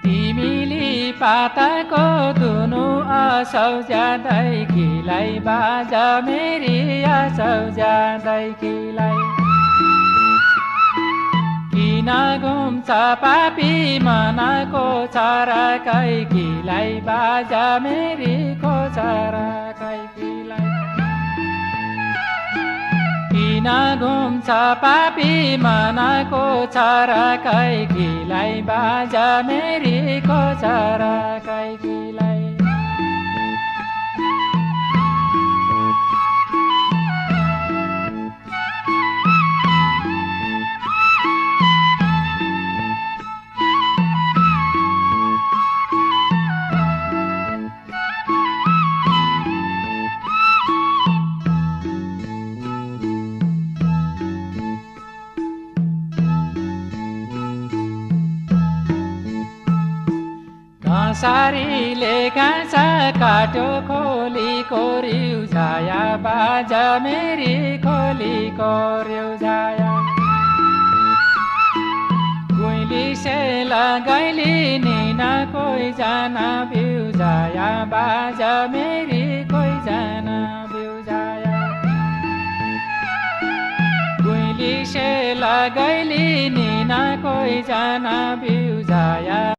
तिमीली पाताको दुनु असौ जाँदै खिलाई बाजा मेरी असौ जाँदै खिलाई किन घुम्छ पापी मनको छराकै खिलाई बाजा मेरी खोचराकै खिलाई किन घुम्छ पापी मनको छराकै खिलाई बाजा मेरी खोचराकै खिलाई सारीले घाँस काट्यो खोलीको रिउजाया बाजा मेरी खोलीको रिउजाया गुइली सेला गैली निना कोही जाना बिउजाया बाजा मेरी कोही जाना बिउजाया गुइली सेला गैली निना कोही जाना बिउजाया